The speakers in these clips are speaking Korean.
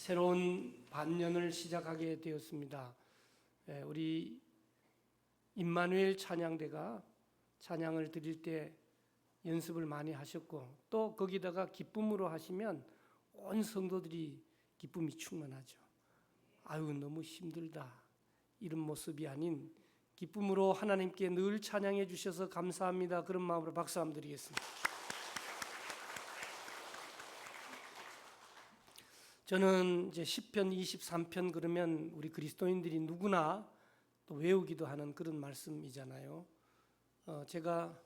새로운 반년을 시작하게 되었습니다. 우리 임마누엘 찬양대가 찬양을 드릴 때 연습을 많이 하셨고, 또 거기다가 기쁨으로 하시면 온 성도들이 기쁨이 충만하죠. 아유, 너무 힘들다, 이런 모습이 아닌 기쁨으로 하나님께 늘 찬양해 주셔서 감사합니다, 그런 마음으로 박수 한번 드리겠습니다. 저는 이제 시편 23편 그러면 우리 그리스도인들이 누구나 또 외우기도 하는 그런 말씀이잖아요. 제가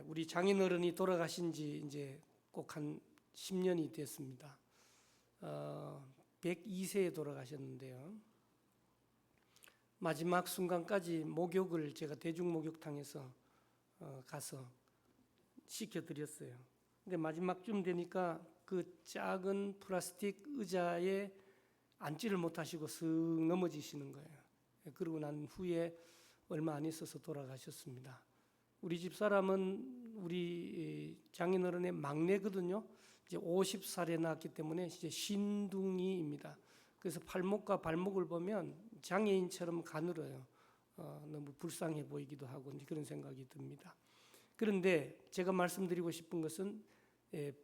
우리 장인어른이 돌아가신 지 이제 꼭 한 10년이 됐습니다. 102세에 돌아가셨는데요. 마지막 순간까지 목욕을 제가 대중목욕탕에서 가서 시켜드렸어요. 근데 마지막쯤 되니까 그 작은 플라스틱 의자에 앉지를 못하시고 쓱 넘어지시는 거예요. 그러고 난 후에 얼마 안 있어서 돌아가셨습니다. 우리 집 사람은 우리 장인어른의 막내거든요. 이제 50살에 낳았기 때문에 이제 신둥이입니다. 그래서 팔목과 발목을 보면 장애인처럼 가늘어요. 너무 불쌍해 보이기도 하고 그런 생각이 듭니다. 그런데 제가 말씀드리고 싶은 것은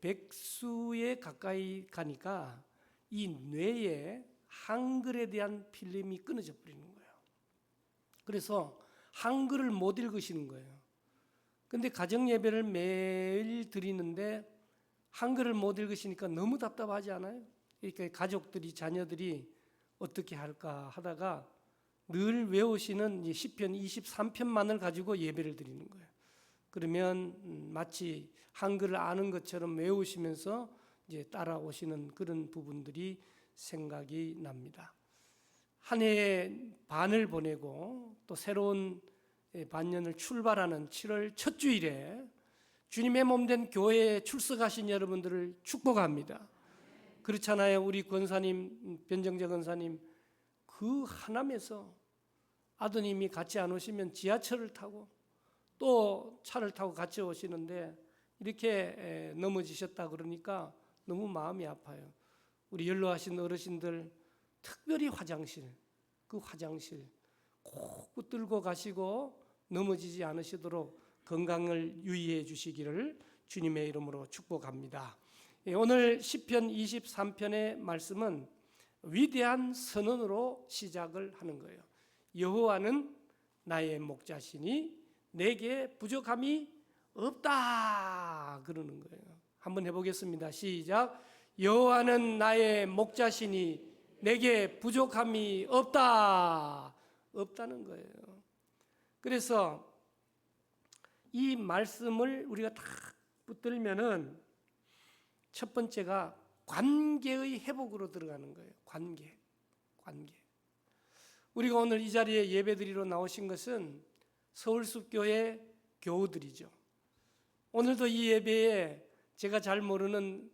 백수에 가까이 가니까 이 뇌에 한글에 대한 필름이 끊어져 버리는 거예요. 그래서 한글을 못 읽으시는 거예요. 근데 가정 예배를 매일 드리는데 한글을 못 읽으시니까 너무 답답하지 않아요? 그러니까 가족들이, 자녀들이 어떻게 할까 하다가 늘 외우시는 시편 23편만을 가지고 예배를 드리는 거예요. 그러면 마치 한글을 아는 것처럼 외우시면서 이제 따라오시는 그런 부분들이 생각이 납니다. 한 해의 반을 보내고 또 새로운 반년을 출발하는 7월 첫 주일에 주님의 몸된 교회에 출석하신 여러분들을 축복합니다. 그렇잖아요. 우리 권사님, 변정재 권사님, 그 하남에서 아드님이 같이 안 오시면 지하철을 타고 또 차를 타고 같이 오시는데 이렇게 넘어지셨다 그러니까 너무 마음이 아파요. 우리 연로하신 어르신들 특별히 화장실, 그 화장실 꼭 붙들고 가시고 넘어지지 않으시도록 건강을 유의해 주시기를 주님의 이름으로 축복합니다. 오늘 시편 23편의 말씀은 위대한 선언으로 시작을 하는 거예요. 여호와는 나의 목자시니 내게 부족함이 없다 그러는 거예요. 한번 해보겠습니다. 시작. 여호와는 나의 목자시니 내게 부족함이 없다. 없다는 거예요. 그래서 이 말씀을 우리가 다 붙들면은 첫 번째가 관계의 회복으로 들어가는 거예요. 관계. 우리가 오늘 이 자리에 예배드리러 나오신 것은 서울숲교회 교우들이죠. 오늘도 이 예배에 제가 잘 모르는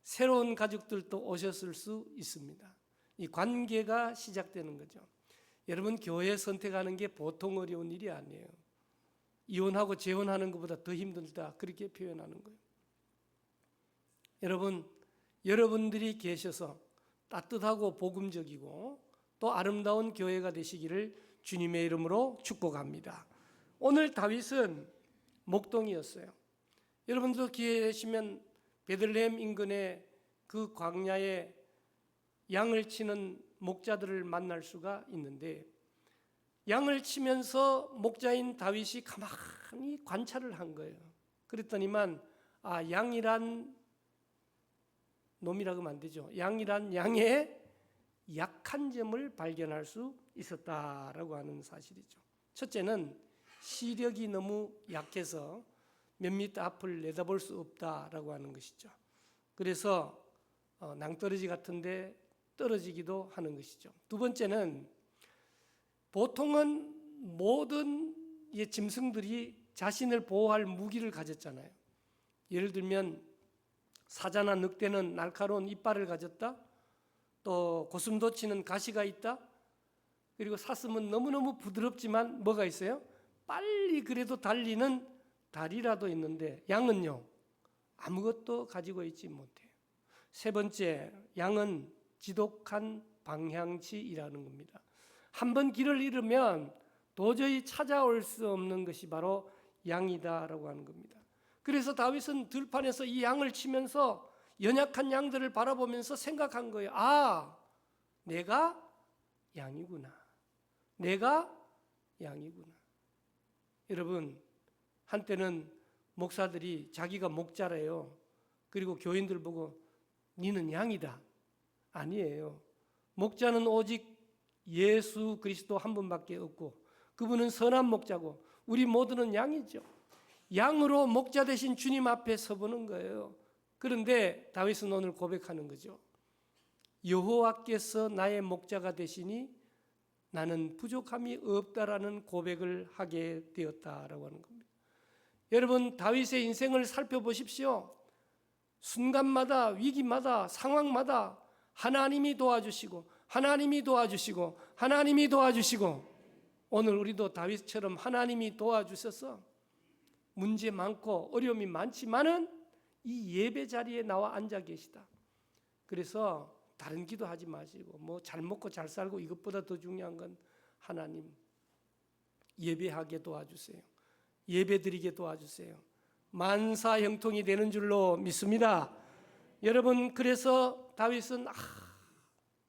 새로운 가족들도 오셨을 수 있습니다. 이 관계가 시작되는 거죠. 여러분, 교회 선택하는 게 보통 어려운 일이 아니에요. 이혼하고 재혼하는 것보다 더 힘들다, 그렇게 표현하는 거예요. 여러분, 여러분들이 계셔서 따뜻하고 복음적이고 또 아름다운 교회가 되시기를 주님의 이름으로 축복합니다. 오늘 다윗은 목동이었어요. 여러분도 기회 되시면 베들레헴 인근의 그 광야에 양을 치는 목자들을 만날 수가 있는데, 양을 치면서 목자인 다윗이 가만히 관찰을 한 거예요. 그랬더니만 양이란 놈이라고 하면 안 되죠. 양이란 양의 약한 점을 발견할 수 있었다라고 하는 사실이죠. 첫째는 시력이 너무 약해서 몇 미터 앞을 내다볼 수 없다라고 하는 것이죠. 그래서 낭떠러지 같은데 떨어지기도 하는 것이죠. 두 번째는 보통은 모든 짐승들이 자신을 보호할 무기를 가졌잖아요. 예를 들면 사자나 늑대는 날카로운 이빨을 가졌다. 또 고슴도치는 가시가 있다. 그리고 사슴은 너무너무 부드럽지만 뭐가 있어요? 빨리 그래도 달리는 다리라도 있는데, 양은요 아무것도 가지고 있지 못해요. 세 번째, 양은 지독한 방향치이라는 겁니다. 한번 길을 잃으면 도저히 찾아올 수 없는 것이 바로 양이다라고 하는 겁니다. 그래서 다윗은 들판에서 이 양을 치면서 연약한 양들을 바라보면서 생각한 거예요. 아, 내가 양이구나. 내가 양이구나. 여러분, 한때는 목사들이 자기가 목자래요. 그리고 교인들 보고 니는 양이다. 아니에요. 목자는 오직 예수 그리스도 한 분밖에 없고 그분은 선한 목자고 우리 모두는 양이죠. 양으로 목자 되신 주님 앞에 서보는 거예요. 그런데 다윗은 오늘 고백하는 거죠. 여호와께서 나의 목자가 되시니 나는 부족함이 없다라는 고백을 하게 되었다라고 하는 겁니다. 여러분, 다윗의 인생을 살펴보십시오. 순간마다, 위기마다, 상황마다 하나님이 도와주시고 하나님이 도와주시고 하나님이 도와주시고 오늘 우리도 다윗처럼 하나님이 도와주셔서 문제 많고 어려움이 많지만은 이 예배 자리에 나와 앉아 계시다. 그래서 다른 기도하지 마시고 뭐 잘 먹고 잘 살고 이것보다 더 중요한 건 하나님 예배하게 도와주세요. 예배 드리게 도와주세요. 만사 형통이 되는 줄로 믿습니다. 여러분, 그래서 다윗은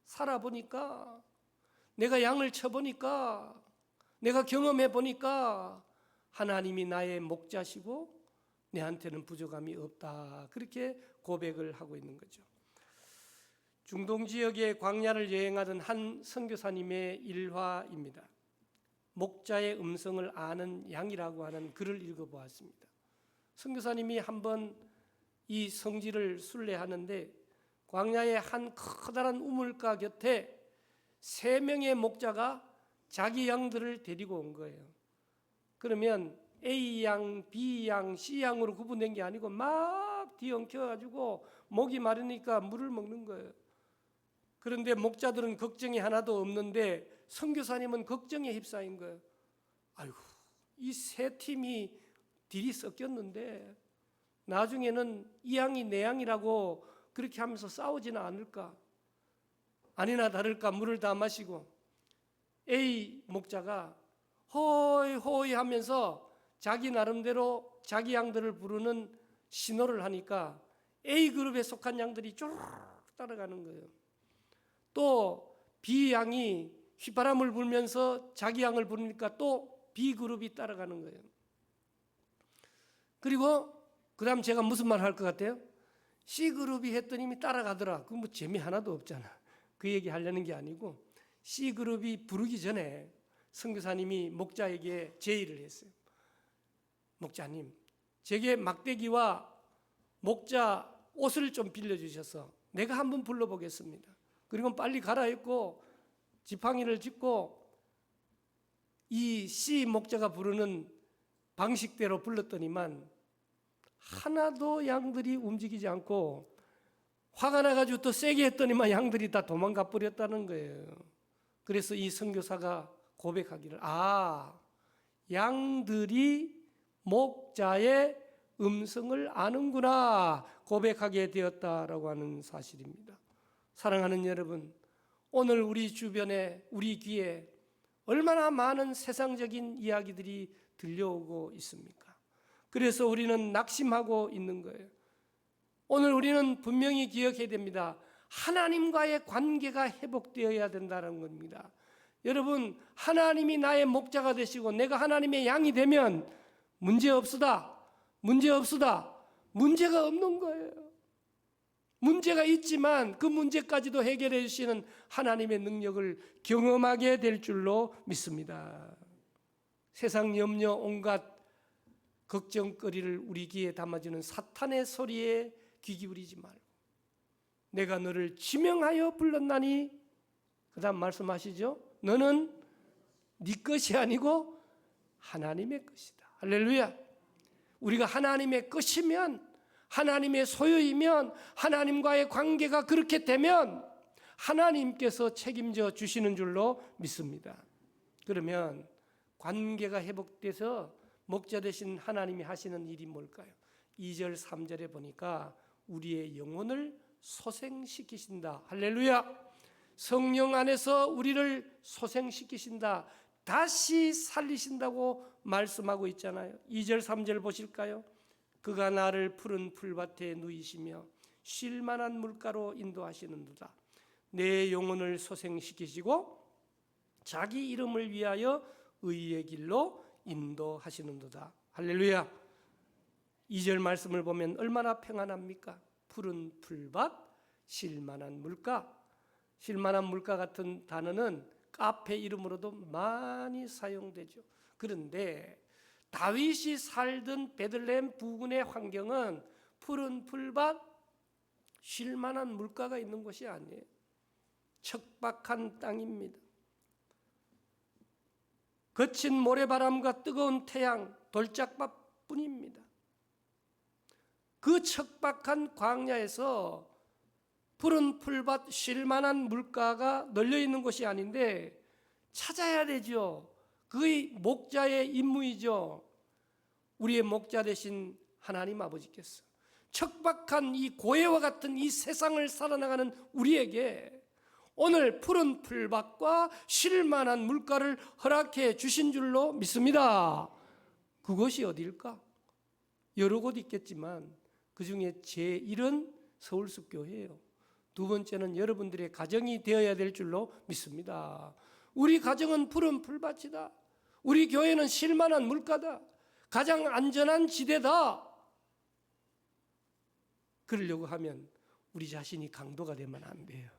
살아보니까 내가 양을 쳐보니까 내가 경험해 보니까 하나님이 나의 목자시고 내한테는 부족함이 없다. 그렇게 고백을 하고 있는 거죠. 중동 지역의 광야를 여행하던 한 선교사님의 일화입니다. 목자의 음성을 아는 양이라고 하는 글을 읽어보았습니다. 선교사님이 한번 이 성지를 순례하는데 광야의 한 커다란 우물가 곁에 3명의 목자가 자기 양들을 데리고 온 거예요. 그러면 A양, B양, C양으로 구분된 게 아니고 막 뒤엉켜가지고 목이 마르니까 물을 먹는 거예요. 그런데 목자들은 걱정이 하나도 없는데 선교사님은 걱정에 휩싸인 거예요. 아이고, 이 세 팀이 딜이 섞였는데 나중에는 이 양이 내 양이라고 그렇게 하면서 싸우지는 않을까? 아니나 다를까 물을 다 마시고 A 목자가 호이 호이 하면서 자기 나름대로 자기 양들을 부르는 신호를 하니까 A 그룹에 속한 양들이 쭉 따라가는 거예요. 또 B 양이 휘바람을 불면서 자기 양을 부르니까 또 B 그룹이 따라가는 거예요. 그리고 그다음 제가 무슨 말 할 것 같아요? C 그룹이 했더니 따라가더라. 그 뭐 재미 하나도 없잖아. 그 얘기 하려는 게 아니고 C 그룹이 부르기 전에 선교사님이 목자에게 제의를 했어요. 목자님, 제게 막대기와 목자 옷을 좀 빌려주셔서 내가 한번 불러보겠습니다. 그리고 빨리 갈아입고 지팡이를 짚고 이 C 목자가 부르는 방식대로 불렀더니만 하나도 양들이 움직이지 않고 화가 나가지고 또 세게 했더니만 양들이 다 도망가 버렸다는 거예요. 그래서 이 선교사가 고백하기를 양들이 목자의 음성을 아는구나 고백하게 되었다라고 하는 사실입니다. 사랑하는 여러분, 오늘 우리 주변에 우리 귀에 얼마나 많은 세상적인 이야기들이 들려오고 있습니까? 그래서 우리는 낙심하고 있는 거예요. 오늘 우리는 분명히 기억해야 됩니다. 하나님과의 관계가 회복되어야 된다는 겁니다. 여러분, 하나님이 나의 목자가 되시고 내가 하나님의 양이 되면 문제없으다. 문제가 없는 거예요. 문제가 있지만 그 문제까지도 해결해 주시는 하나님의 능력을 경험하게 될 줄로 믿습니다. 세상 염려, 온갖 걱정거리를 우리 귀에 담아주는 사탄의 소리에 귀 기울이지 말고 내가 너를 지명하여 불렀나니 그 다음 말씀하시죠. 너는 네 것이 아니고 하나님의 것이다. 할렐루야. 우리가 하나님의 것이면 하나님의 소유이면 하나님과의 관계가 그렇게 되면 하나님께서 책임져 주시는 줄로 믿습니다. 그러면 관계가 회복돼서 목자 되신 하나님이 하시는 일이 뭘까요? 2절 3절에 보니까 우리의 영혼을 소생시키신다. 할렐루야. 성령 안에서 우리를 소생시키신다. 다시 살리신다고 말씀하고 있잖아요. 2절 3절 보실까요? 그가 나를 푸른 풀밭에 누이시며 쉴 만한 물가로 인도하시는도다. 내 영혼을 소생시키시고 자기 이름을 위하여 의의 길로 인도하시는도다. 할렐루야. 2절 말씀을 보면 얼마나 평안합니까? 푸른 풀밭, 쉴 만한 물가. 쉴 만한 물가 같은 단어는 카페 이름으로도 많이 사용되죠. 그런데 다윗이 살던 베들레헴 부근의 환경은 푸른 풀밭, 쉴 만한 물가가 있는 곳이 아니에요. 척박한 땅입니다. 거친 모래바람과 뜨거운 태양, 돌짝밭뿐입니다. 그 척박한 광야에서 푸른 풀밭, 쉴 만한 물가가 널려 있는 곳이 아닌데 찾아야 되죠. 그의 목자의 임무이죠. 우리의 목자 되신 하나님 아버지께서 척박한 이 고해와 같은 이 세상을 살아나가는 우리에게 오늘 푸른 풀밭과 쉴 만한 물가를 허락해 주신 줄로 믿습니다. 그것이 어디일까? 여러 곳 있겠지만 그 중에 제1은 서울숲교회예요. 두 번째는 여러분들의 가정이 되어야 될 줄로 믿습니다. 우리 가정은 푸른 풀밭이다. 우리 교회는 쉴 만한 물가다. 가장 안전한 지대다. 그러려고 하면 우리 자신이 강도가 되면 안 돼요.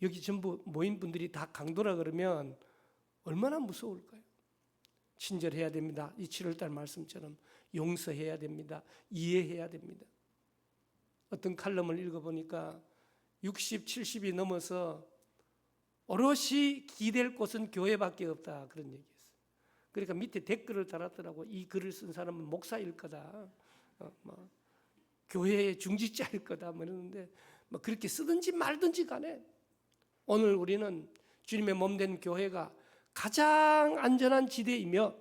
여기 전부 모인 분들이 다 강도라 그러면 얼마나 무서울까요? 친절해야 됩니다. 이 7월달 말씀처럼 용서해야 됩니다. 이해해야 됩니다. 어떤 칼럼을 읽어보니까 60, 70이 넘어서 오롯이 기댈 곳은 교회밖에 없다, 그런 얘기였어요. 그러니까 밑에 댓글을 달았더라고. 이 글을 쓴 사람은 목사일 거다, 교회의 중직자일 거다, 이러는데 그렇게 쓰든지 말든지 간에 오늘 우리는 주님의 몸된 교회가 가장 안전한 지대이며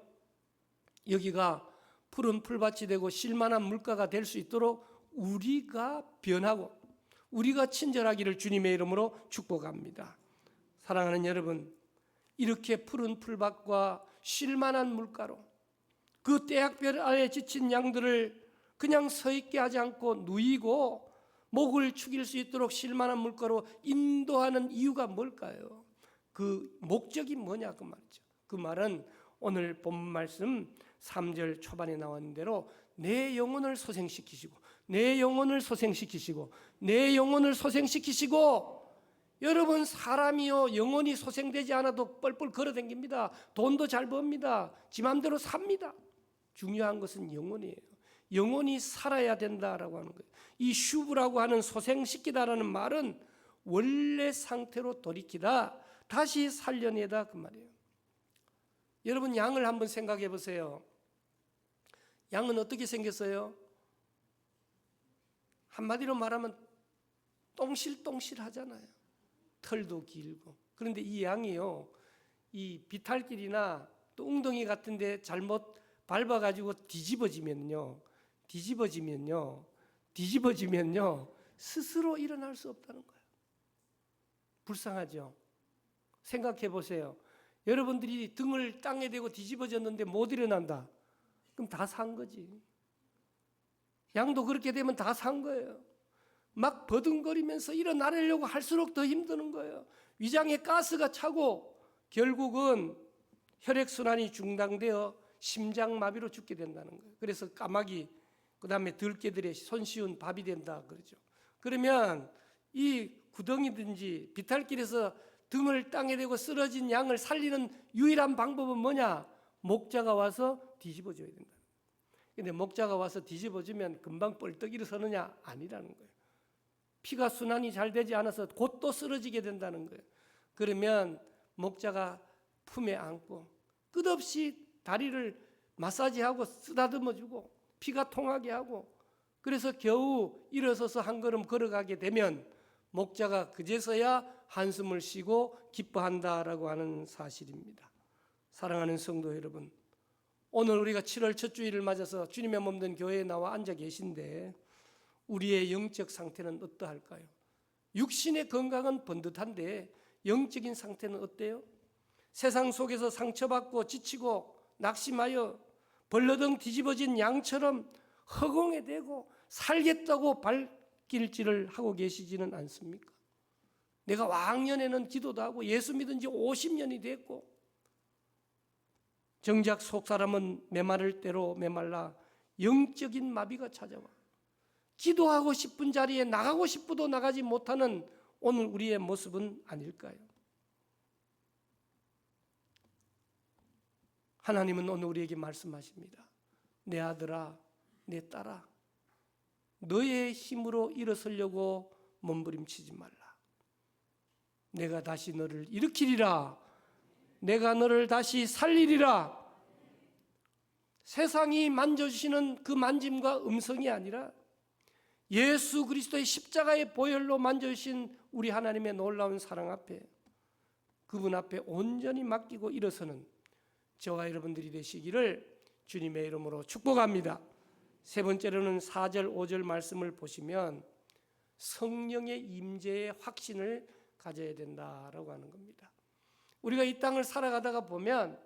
여기가 푸른 풀밭이 되고 쉴만한 물가가 될 수 있도록 우리가 변하고 우리가 친절하기를 주님의 이름으로 축복합니다. 사랑하는 여러분, 이렇게 푸른 풀밭과 쉴만한 물가로 그 떼약볕 아래 지친 양들을 그냥 서 있게 하지 않고 누이고 목을 축일 수 있도록 쉴만한 물가로 인도하는 이유가 뭘까요? 그 목적이 뭐냐 그 말이죠. 그 말은 오늘 본문 말씀 3절 초반에 나온 대로 내 영혼을 소생시키시고 내 영혼을 소생시키시고 내 영혼을 소생시키시고 여러분 사람이요 영혼이 소생되지 않아도 뻘뻘 걸어다닙니다. 돈도 잘 법니다. 지 맘대로 삽니다. 중요한 것은 영혼이에요. 영혼이 살아야 된다라고 하는 거예요. 이 슈브라고 하는 소생시키다라는 말은 원래 상태로 돌이키다, 다시 살려내다 그 말이에요. 여러분 양을 한번 생각해 보세요. 양은 어떻게 생겼어요? 한마디로 말하면 똥실똥실하잖아요. 털도 길고. 그런데 이 양이요, 이 비탈길이나 또 웅덩이 같은 데 잘못 밟아가지고 뒤집어지면요 스스로 일어날 수 없다는 거예요. 불쌍하죠? 생각해 보세요. 여러분들이 등을 땅에 대고 뒤집어졌는데 못 일어난다. 그럼 다 산 거지. 양도 그렇게 되면 다 산 거예요. 막 버둥거리면서 일어나려고 할수록 더 힘드는 거예요. 위장에 가스가 차고 결국은 혈액순환이 중단되어 심장마비로 죽게 된다는 거예요. 그래서 까마귀, 그 다음에 들개들의 손쉬운 밥이 된다 그러죠. 그러면 이 구덩이든지 비탈길에서 등을 땅에 대고 쓰러진 양을 살리는 유일한 방법은 뭐냐? 목자가 와서 뒤집어줘야 된다. 근데 목자가 와서 뒤집어주면 금방 뻘떡 일어서느냐? 아니라는 거예요. 피가 순환이 잘 되지 않아서 곧 또 쓰러지게 된다는 거예요. 그러면 목자가 품에 안고 끝없이 다리를 마사지하고 쓰다듬어주고 피가 통하게 하고, 그래서 겨우 일어서서 한 걸음 걸어가게 되면 목자가 그제서야 한숨을 쉬고 기뻐한다라고 하는 사실입니다. 사랑하는 성도 여러분, 오늘 우리가 7월 첫 주일을 맞아서 주님의 몸된 교회에 나와 앉아 계신데 우리의 영적 상태는 어떠할까요? 육신의 건강은 번듯한데 영적인 상태는 어때요? 세상 속에서 상처받고 지치고 낙심하여 벌러덩 뒤집어진 양처럼 허공에 대고 살겠다고 발길질을 하고 계시지는 않습니까? 내가 왕년에는 기도도 하고 예수 믿은 지 50년이 됐고 정작 속 사람은 메마를 대로 메말라 영적인 마비가 찾아와 기도하고 싶은 자리에 나가고 싶어도 나가지 못하는 오늘 우리의 모습은 아닐까요? 하나님은 오늘 우리에게 말씀하십니다. 내 아들아, 내 딸아, 너의 힘으로 일어서려고 몸부림치지 말라. 내가 다시 너를 일으키리라. 내가 너를 다시 살리리라. 세상이 만져주시는 그 만짐과 음성이 아니라 예수 그리스도의 십자가의 보혈로 만져주신 우리 하나님의 놀라운 사랑 앞에 그분 앞에 온전히 맡기고 일어서는 저와 여러분들이 되시기를 주님의 이름으로 축복합니다. 세 번째로는 4절 5절 말씀을 보시면 성령의 임재의 확신을 가져야 된다라고 하는 겁니다. 우리가 이 땅을 살아가다가 보면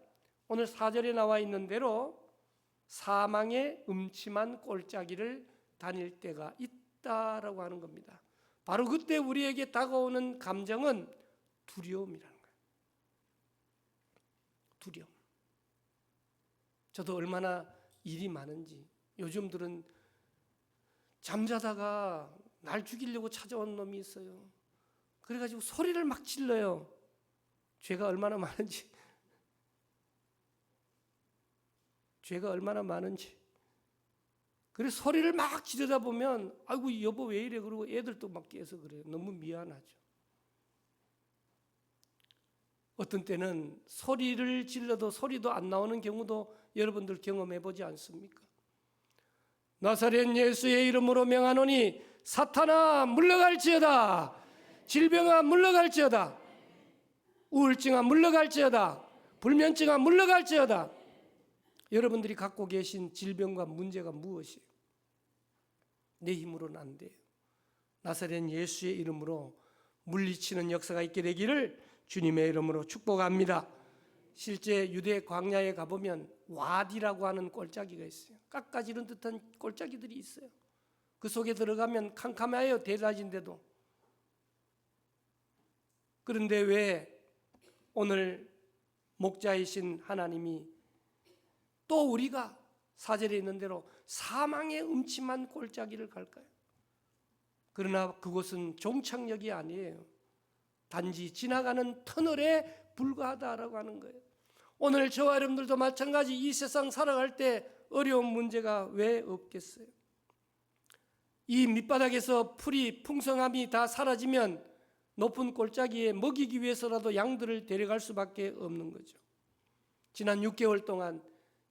오늘 4절에 나와 있는 대로 사망의 음침한 골짜기를 다닐 때가 있다라고 하는 겁니다. 바로 그때 우리에게 다가오는 감정은 두려움이라는 거예요. 두려움. 저도 얼마나 일이 많은지 요즘들은 잠자다가 날 죽이려고 찾아온 놈이 있어요. 그래가지고 소리를 막 질러요. 죄가 얼마나 많은지. 그래서 소리를 막 지르다 보면 아이고 여보 왜 이래 그러고 애들도 막 깨서 그래요. 너무 미안하죠. 어떤 때는 소리를 질러도 소리도 안 나오는 경우도 여러분들 경험해 보지 않습니까? 나사렛 예수의 이름으로 명하노니 사탄아 물러갈지어다. 질병아 물러갈지어다. 우울증아 물러갈지어다. 불면증아 물러갈지어다. 여러분들이 갖고 계신 질병과 문제가 무엇이에요? 내 힘으로는 안 돼요. 나사렛 예수의 이름으로 물리치는 역사가 있게 되기를 주님의 이름으로 축복합니다. 실제 유대 광야에 가보면 와디라고 하는 골짜기가 있어요. 깎아지른 듯한 골짜기들이 있어요. 그 속에 들어가면 캄캄해요. 대낮인데도. 그런데 왜 오늘 목자이신 하나님이 또 우리가 4절에 있는 대로 사망의 음침한 골짜기를 갈까요? 그러나 그곳은 종착역이 아니에요. 단지 지나가는 터널에 불과하다라고 하는 거예요. 오늘 저와 여러분들도 마찬가지 이 세상 살아갈 때 어려운 문제가 왜 없겠어요? 이 밑바닥에서 풀이 풍성함이 다 사라지면 높은 골짜기에 먹이기 위해서라도 양들을 데려갈 수밖에 없는 거죠. 지난 6개월 동안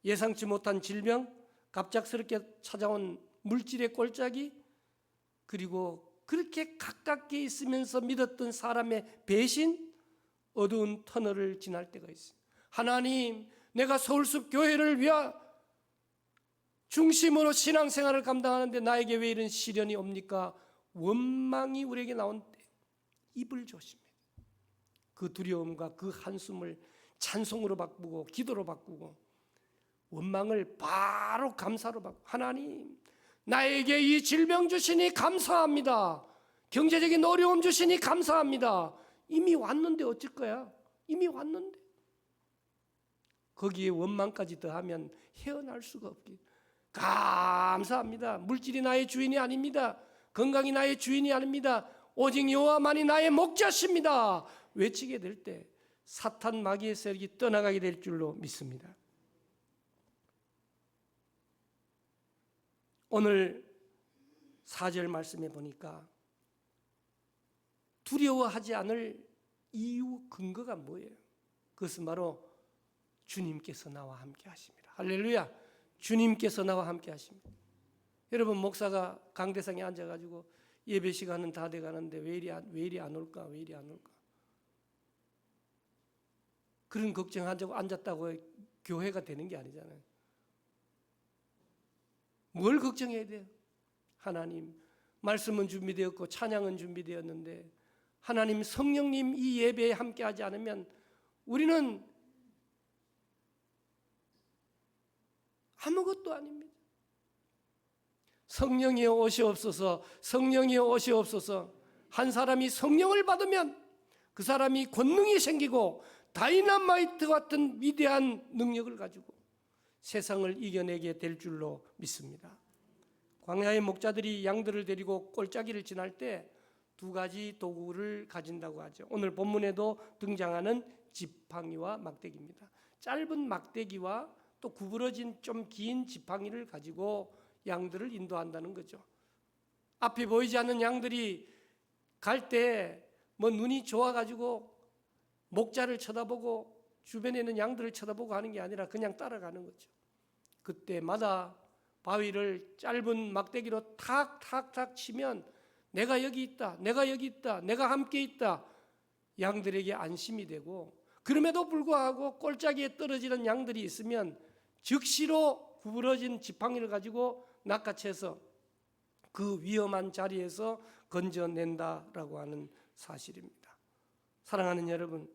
예상치 못한 질병, 갑작스럽게 찾아온 물질의 골짜기, 그리고 그렇게 가깝게 있으면서 믿었던 사람의 배신, 어두운 터널을 지날 때가 있어요. 하나님, 내가 서울숲 교회를 위하 중심으로 신앙생활을 감당하는데 나에게 왜 이런 시련이 옵니까? 원망이 우리에게 나온 때 입을 조심해. 그 두려움과 그 한숨을 찬송으로 바꾸고 기도로 바꾸고 원망을 바로 감사로 바꾸고 하나님, 나에게 이 질병 주시니 감사합니다. 경제적인 어려움 주시니 감사합니다. 이미 왔는데 어쩔 거야? 이미 왔는데. 거기에 원망까지 더하면 헤어날 수가 없기. 감사합니다. 물질이 나의 주인이 아닙니다. 건강이 나의 주인이 아닙니다. 오직 여호와만이 나의 목자십니다. 외치게 될 때 사탄 마귀의 세력이 떠나가게 될 줄로 믿습니다. 오늘 4절 말씀에 보니까 두려워하지 않을 이유 근거가 뭐예요? 그것은 바로 주님께서 나와 함께 하십니다. 할렐루야. 주님께서 나와 함께 하십니다. 여러분, 목사가 강대상에 앉아가지고 예배 시간은 다 돼가는데 왜 이리 안 올까? 왜 이리 안 올까? 그런 걱정하자고 앉았다고 교회가 되는 게 아니잖아요. 뭘 걱정해야 돼요? 하나님, 말씀은 준비되었고 찬양은 준비되었는데 하나님 성령님 이 예배에 함께하지 않으면 우리는 아무것도 아닙니다. 성령이 오시옵소서, 성령이 오시옵소서. 한 사람이 성령을 받으면 그 사람이 권능이 생기고 다이너마이트 같은 위대한 능력을 가지고 세상을 이겨내게 될 줄로 믿습니다. 광야의 목자들이 양들을 데리고 골짜기를 지날 때 두 가지 도구를 가진다고 하죠. 오늘 본문에도 등장하는 지팡이와 막대기입니다. 짧은 막대기와 또 구부러진 좀 긴 지팡이를 가지고 양들을 인도한다는 거죠. 앞이 보이지 않는 양들이 갈 때 뭐 눈이 좋아가지고 목자를 쳐다보고 주변에 있는 양들을 쳐다보고 하는 게 아니라 그냥 따라가는 거죠. 그때마다 바위를 짧은 막대기로 탁탁탁 치면 내가 여기 있다, 내가 여기 있다, 내가 함께 있다, 양들에게 안심이 되고, 그럼에도 불구하고 골짜기에 떨어지는 양들이 있으면 즉시로 구부러진 지팡이를 가지고 낚아채서 그 위험한 자리에서 건져낸다라고 하는 사실입니다. 사랑하는 여러분,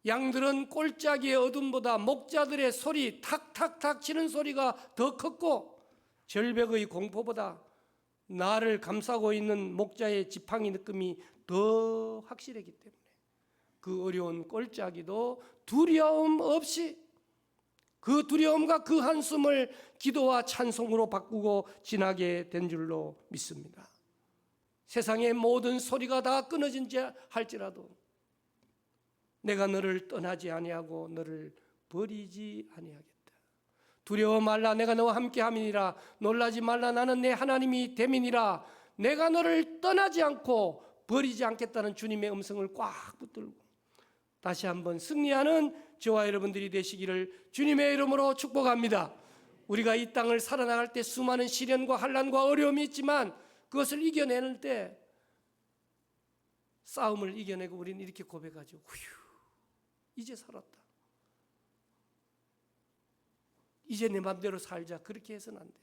양들은 골짜기의 어둠보다 목자들의 소리, 탁탁탁 치는 소리가 더 컸고 절벽의 공포보다 나를 감싸고 있는 목자의 지팡이 느낌이 더 확실했기 때문에 그 어려운 골짜기도 두려움 없이 그 두려움과 그 한숨을 기도와 찬송으로 바꾸고 지나게 된 줄로 믿습니다. 세상의 모든 소리가 다 끊어진지 할지라도 내가 너를 떠나지 아니하고 너를 버리지 아니하겠다. 두려워 말라, 내가 너와 함께함이니라. 놀라지 말라, 나는 내 하나님이 됨이니라. 내가 너를 떠나지 않고 버리지 않겠다는 주님의 음성을 꽉 붙들고 다시 한번 승리하는 저와 여러분들이 되시기를 주님의 이름으로 축복합니다. 우리가 이 땅을 살아나갈 때 수많은 시련과 환난과 어려움이 있지만 그것을 이겨내는 때 싸움을 이겨내고 우리는 이렇게 고백하죠. 휴, 이제 살았다. 이제 내 맘대로 살자. 그렇게 해서는 안 돼.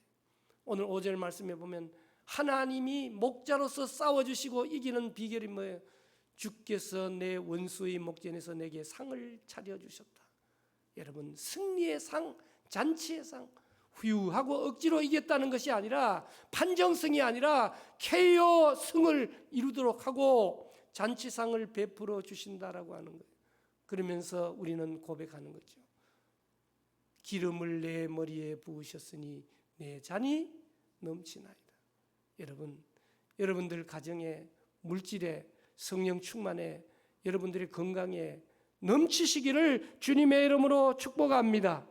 오늘 5절 말씀에 보면 하나님이 목자로서 싸워주시고 이기는 비결이 뭐예요? 주께서 내 원수의 목전에서 내게 상을 차려주셨다. 여러분, 승리의 상, 잔치의 상, 후유하고 억지로 이겼다는 것이 아니라, 판정승이 아니라 KO 승을 이루도록 하고 잔치상을 베풀어 주신다라고 하는 거예요. 그러면서 우리는 고백하는 거죠. 기름을 내 머리에 부으셨으니 내 잔이 넘치나이다. 여러분, 여러분들 가정에, 물질에, 성령 충만에, 여러분들의 건강에 넘치시기를 주님의 이름으로 축복합니다.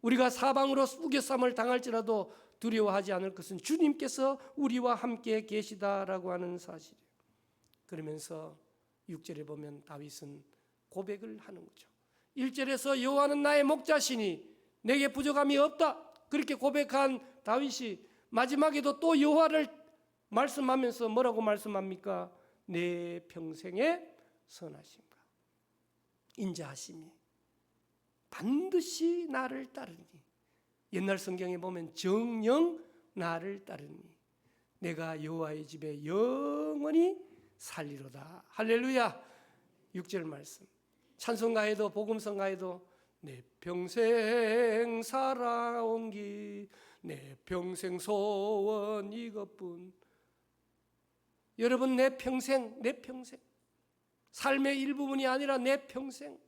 우리가 사방으로 우겨쌈을 당할지라도 두려워하지 않을 것은 주님께서 우리와 함께 계시다라고 하는 사실이에요. 그러면서 6절에 보면 다윗은 고백을 하는 거죠. 1절에서 여호와는 나의 목자시니 내게 부족함이 없다, 그렇게 고백한 다윗이 마지막에도 또 여호와를 말씀하면서 뭐라고 말씀합니까? 내 평생의 선하심과 인자하심이 반드시 나를 따르니, 옛날 성경에 보면 정녕 나를 따르니 내가 여호와의 집에 영원히 살리로다. 할렐루야. 6절 말씀, 찬송가에도 복음성가에도 내 평생 살아온 길, 내 평생 소원 이것뿐. 여러분, 내 평생, 내 평생, 삶의 일부분이 아니라 내 평생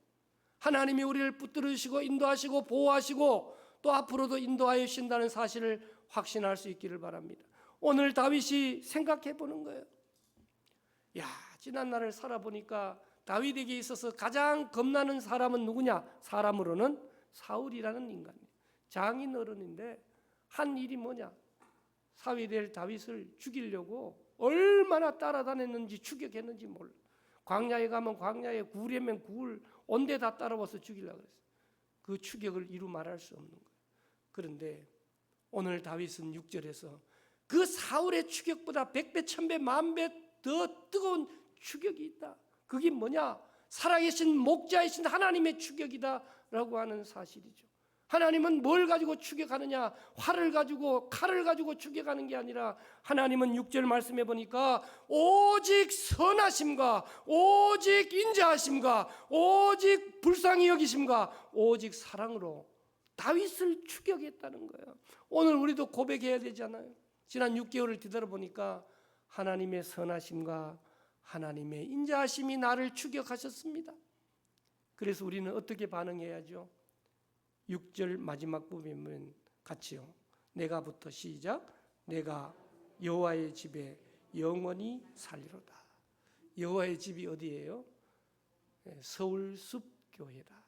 하나님이 우리를 붙들으시고 인도하시고 보호하시고 또 앞으로도 인도하여 주신다는 사실을 확신할 수 있기를 바랍니다. 오늘 다윗이 생각해 보는 거예요. 야, 지난 날을 살아보니까 다윗에게 있어서 가장 겁나는 사람은 누구냐? 사람으로는 사울이라는 인간이에요. 장인 어른인데 한 일이 뭐냐? 사위될 다윗을 죽이려고 얼마나 따라다녔는지, 추격했는지 몰라. 광야에 가면 광야에, 굴이면 굴, 온데 다 따라와서 죽이려고 그랬어요. 그 추격을 이루 말할 수 없는 거예요. 그런데 오늘 다윗은 6절에서 그 사울의 추격보다 100배, 1000배, 10,000배 더 뜨거운 추격이 있다. 그게 뭐냐? 살아계신 목자이신 하나님의 추격이다 라고 하는 사실이죠. 하나님은 뭘 가지고 추격하느냐? 활을 가지고 칼을 가지고 추격하는 게 아니라 하나님은 6절 말씀해 보니까 오직 선하심과 오직 인자하심과 오직 불쌍히 여기심과 오직 사랑으로 다윗을 추격했다는 거예요. 오늘 우리도 고백해야 되잖아요. 지난 6개월을 뒤돌아보니까 하나님의 선하심과 하나님의 인자하심이 나를 추격하셨습니다. 그래서 우리는 어떻게 반응해야죠? 6절 마지막 부분은 같이요. 내가부터 시작. 내가 여호와의 집에 영원히 살리로다. 여호와의 집이 어디예요? 서울숲 교회다.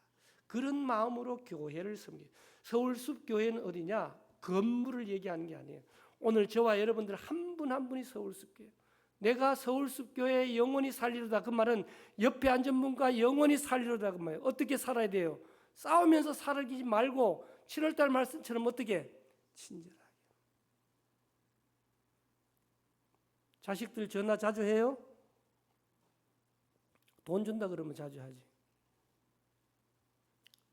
그런 마음으로 교회를 섬겨요. 서울숲 교회는 어디냐? 건물을 얘기하는 게 아니에요. 오늘 저와 여러분들 한 분 한 분이 서울숲 교회. 내가 서울숲 교회에 영원히 살리로다. 그 말은 옆에 앉은 분과 영원히 살리로다. 그 말이에요. 어떻게 살아야 돼요? 싸우면서 살기 말고 7월달 말씀처럼 어떻게? 친절하게. 자식들 전화 자주 해요? 돈 준다 그러면 자주 하지.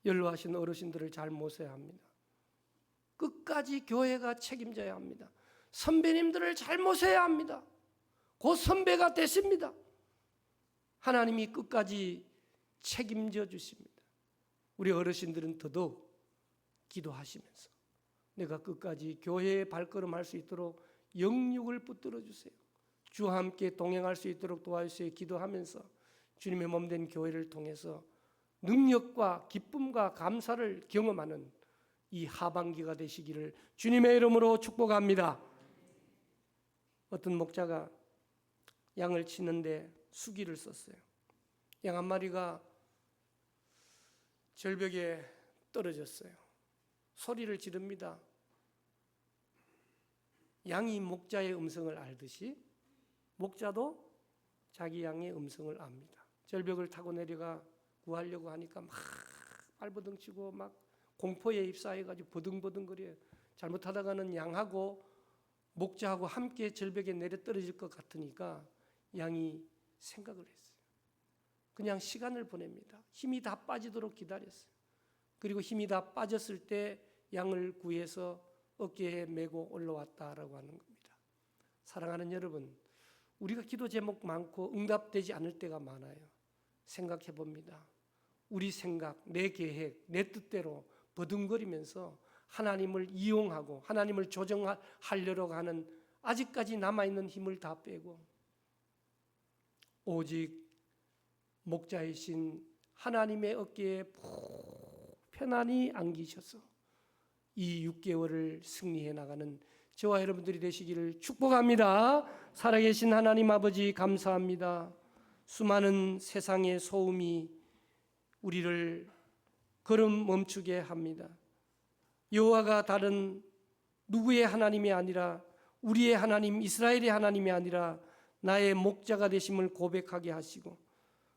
연로하신 어르신들을 잘 모셔야 합니다. 끝까지 교회가 책임져야 합니다. 선배님들을 잘 모셔야 합니다. 곧 선배가 되십니다. 하나님이 끝까지 책임져 주십니다. 우리 어르신들은 더더욱 기도하시면서 내가 끝까지 교회에 발걸음할 수 있도록 영육을 붙들어 주세요. 주와 함께 동행할 수 있도록 도와주세요. 기도하면서 주님의 몸된 교회를 통해서 능력과 기쁨과 감사를 경험하는 이 하반기가 되시기를 주님의 이름으로 축복합니다. 어떤 목자가 양을 치는데 수기를 썼어요. 양 한 마리가 절벽에 떨어졌어요. 소리를 지릅니다. 양이 목자의 음성을 알듯이 목자도 자기 양의 음성을 압니다. 절벽을 타고 내려가 구하려고 하니까 막 발버둥치고 막 공포에 휩싸여가지고 버둥버둥거려요. 잘못하다가는 양하고 목자하고 함께 절벽에 내려 떨어질 것 같으니까 양이 생각을 했어요. 그냥 시간을 보냅니다. 힘이 다 빠지도록 기다렸어요. 그리고 힘이 다 빠졌을 때 양을 구해서 어깨에 메고 올라왔다라고 하는 겁니다. 사랑하는 여러분, 우리가 기도 제목 많고 응답되지 않을 때가 많아요. 생각해 봅니다. 우리 생각, 내 계획, 내 뜻대로 버둥거리면서 하나님을 이용하고 하나님을 조정하려고 하는 아직까지 남아있는 힘을 다 빼고 오직 목자이신 하나님의 어깨에 편안히 안기셔서 이 6개월을 승리해 나가는 저와 여러분들이 되시기를 축복합니다. 살아계신 하나님 아버지 감사합니다. 수많은 세상의 소음이 우리를 걸음 멈추게 합니다. 여호와가 다른 누구의 하나님이 아니라 우리의 하나님 이스라엘의 하나님이 아니라 나의 목자가 되심을 고백하게 하시고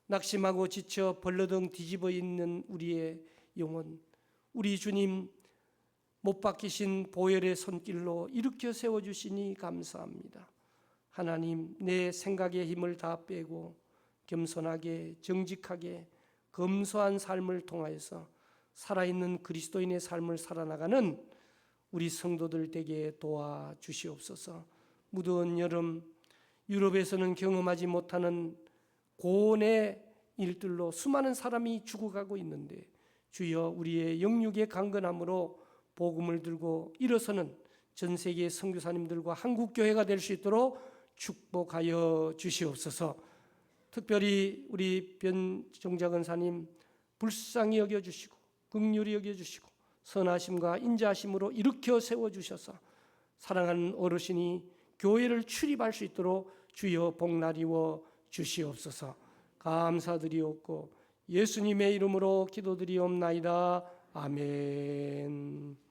낙심하고 지쳐 벌러덩 뒤집어 있는 우리의 영혼, 우리 주님 못 박히신 보혈의 손길로 일으켜 세워주시니 감사합니다. 하나님, 내 생각의 힘을 다 빼고 겸손하게 정직하게 검소한 삶을 통하여서 살아있는 그리스도인의 삶을 살아나가는 우리 성도들 되게 도와주시옵소서. 무더운 여름 유럽에서는 경험하지 못하는 고온의 일들로 수많은 사람이 죽어가고 있는데 주여 우리의 영육의 강건함으로 복음을 들고 일어서는 전 세계 선교사님들과 한국교회가 될 수 있도록 축복하여 주시옵소서. 특별히 우리 변정자 권사님 불쌍히 여겨주시고 긍휼히 여겨주시고 선하심과 인자하심으로 일으켜 세워주셔서 사랑하는 어르신이 교회를 출입할 수 있도록 주여 복나리워 주시옵소서. 감사드리옵고 예수님의 이름으로 기도드리옵나이다. 아멘.